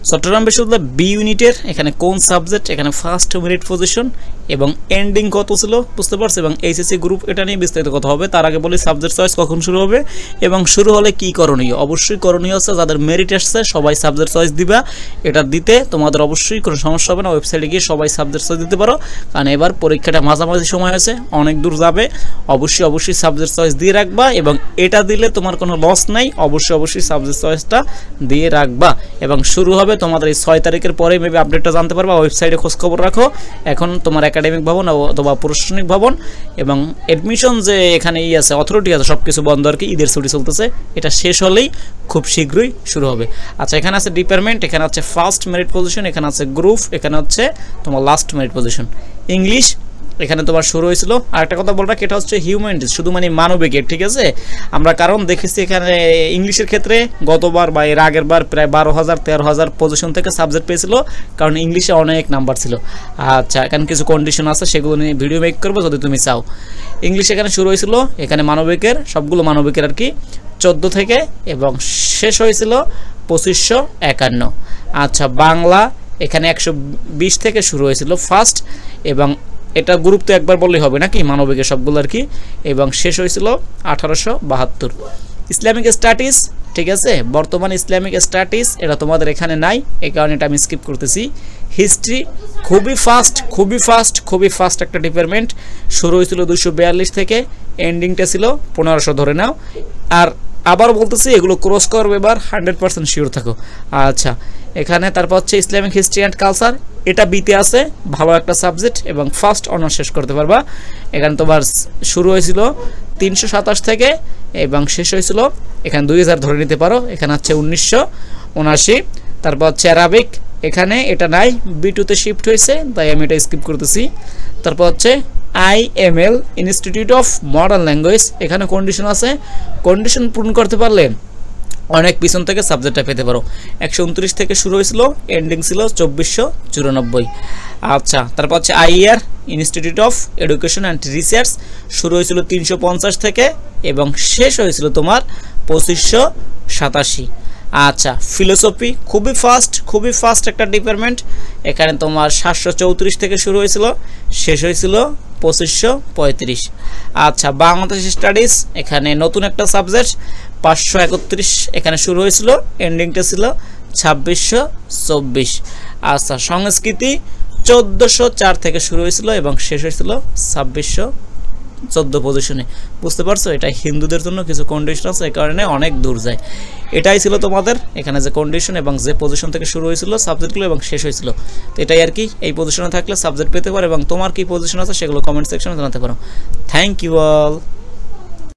চট্টগ্রাম বিশ্ববিদ্যালয় বি ইউনিটের এখানে কোন সাবজেক্ট, এখানে ফার্স্ট মেরিট পজিশন এবং এন্ডিং কত ছিল বুঝতে পারছো, এবং এইচএসসি গ্রুপ এটা নিয়ে বিস্তারিত কথা হবে। তার আগে বলি সাবজেক্ট চয়েস কখন শুরু হবে এবং শুরু হলে কি করণীয়। অবশ্যই করণীয় হচ্ছে যাদের মেরিট আসছে সবাই সাবজেক্ট চয়েস দিবা, এটা দিতে তোমাদের অবশ্যই কোনো সমস্যা হবে না। ওয়েবসাইটে গিয়ে সবাই সাবজেক্ট চয়েস দিতে পারো, কারণ এবার পরীক্ষাটা মাঝামাঝি সময় হয়েছে, অনেক দূর যাবে। অবশ্যই সাবজেক্ট চয়েস দিয়ে রাখবা এবং এটা দিলে তোমার কোনো লস নাই। অবশ্যই সাবজেক্ট চয়েসটা দিয়ে রাখবা এবং শুরু হবে তোমাদের এই 6 তারিখের পরে মেবি আপডেটটা জানতে পারবা। ওয়েবসাইটে খোঁজখবর রাখো। এখন তোমার একাডেমিক ভবন অথবা প্রশাসনিক ভবন এবং অ্যাডমিশন যে এখানে আছে অথরিটি আছে সব কিছু বন্ধ আর কি, ঈদের ছুটি চলতেছে, এটা শেষ হলেই খুব শীঘ্রই শুরু হবে। আচ্ছা, এখানে আছে ডিপার্টমেন্ট, এখানে আছে ফার্স্ট মেরিট পজিশন, এখানে আছে গ্রুপ, এখানে হচ্ছে তোমার লাস্ট মেরিট পজিশন। ইংলিশ এখানে তোমার শুরু হয়েছিল। আর একটা কথা বলরা, এটা হচ্ছে হিউম্যানিটিজ, শুধু মানে মানবিকের, ঠিক আছে। আমরা কারণ দেখেছি এখানে ইংলিশের ক্ষেত্রে গতবার বা এর আগের বার প্রায় 12,000-13,000 পজিশন থেকে সাবজেক্ট পেয়েছিল, কারণ ইংলিশে অনেক নাম্বার ছিল। আচ্ছা, এখানে কিছু কন্ডিশন আছে, সেগুলো নিয়ে ভিডিও মেক করবো যদি তুমি চাও। ইংলিশ এখানে শুরু হয়েছিল, এখানে মানবিকের সবগুলো মানবিকের আর কি 14 থেকে এবং শেষ হয়েছিল 2551। আচ্ছা, বাংলা এখানে 120 থেকে শুরু হয়েছিল ফার্স্ট, এবং এটা গ্রুপ তো একবার বললেই হবে নাকি, মানবিকের সবগুলো আর কি, এবং শেষ হয়েছিল 1872। ইসলামিক স্টাডিজ, ঠিক আছে, বর্তমান ইসলামিক স্টাডিজ এটা তোমাদের এখানে নাই, এই কারণে এটা আমি স্কিপ করতেছি। হিস্ট্রি খুবই ফাস্ট একটা ডিপার্টমেন্ট, শুরু হয়েছিল 242 থেকে, এন্ডিংটা ছিল 1500 ধরে নাও। আর আবার বলতেছি এগুলো ক্রস করবে এবার, 100% শিওর থাকো। আচ্ছা, এখানে তারপর হচ্ছে ইসলামিক হিস্ট্রি অ্যান্ড কালচার, এটা বিতে আছে, ভালো একটা সাবজেক্ট এবং ফার্স্ট অনার্স শেষ করতে পারবা। এখানে তোমার শুরু হয়েছিল 327 থেকে এবং শেষ হয়েছিল এখানে 2000 ধরে নিতে পারো। এখানে হচ্ছে 1979। তারপর হচ্ছে অ্যারাবিক, এখানে এটা নাই, বি2তে শিফট হয়েছে, তাই আমি এটা স্কিপ করতেছি। তারপর হচ্ছে IML institute of modern language, এখানে কন্ডিশন আছে, কন্ডিশন পূরণ করতে পারলে অনেক পিছন থেকে সাবজেক্টটা পেতে পারো। 129 থেকে শুরু হয়েছিল, এন্ডিং ছিল 2494। আচ্ছা, তারপর হচ্ছে IER institute of education and research, শুরু হয়েছিল 350 থেকে এবং শেষ হয়েছিল তোমার 2587। আচ্ছা, ফিলোসফি খুবই ফাস্ট একটা ডিপার্টমেন্ট, এখানে তোমার 734 থেকে শুরু হয়েছিল, শেষ হয়েছিল 2535। আচ্ছা, বাংলাদেশ স্টাডিজ, এখানে নতুন একটা সাবজেক্ট, 531 এখানে শুরু হয়েছিল, এন্ডিংটা ছিল 2624। আচ্ছা, সংস্কৃতি 1404 থেকে শুরু হয়েছিল এবং শেষ হয়েছিল 2614 পজিশনে। বুঝতে পারছো, এটা হিন্দুদের জন্য কিছু কন্ডিশন আছে, এই কারণে অনেক দূর যায়। এটাই ছিল তোমাদের এখানে যে কন্ডিশন এবং যে পজিশন থেকে শুরু হয়েছিল সাবজেক্টগুলো এবং শেষ হয়েছিল। তো এটাই আর কি, এই পজিশনে থাকলে সাবজেক্ট পেতে পারো এবং তোমার কি পজিশন আছে সেগুলো কমেন্ট সেকশনে জানাতে পারো। Thank you all.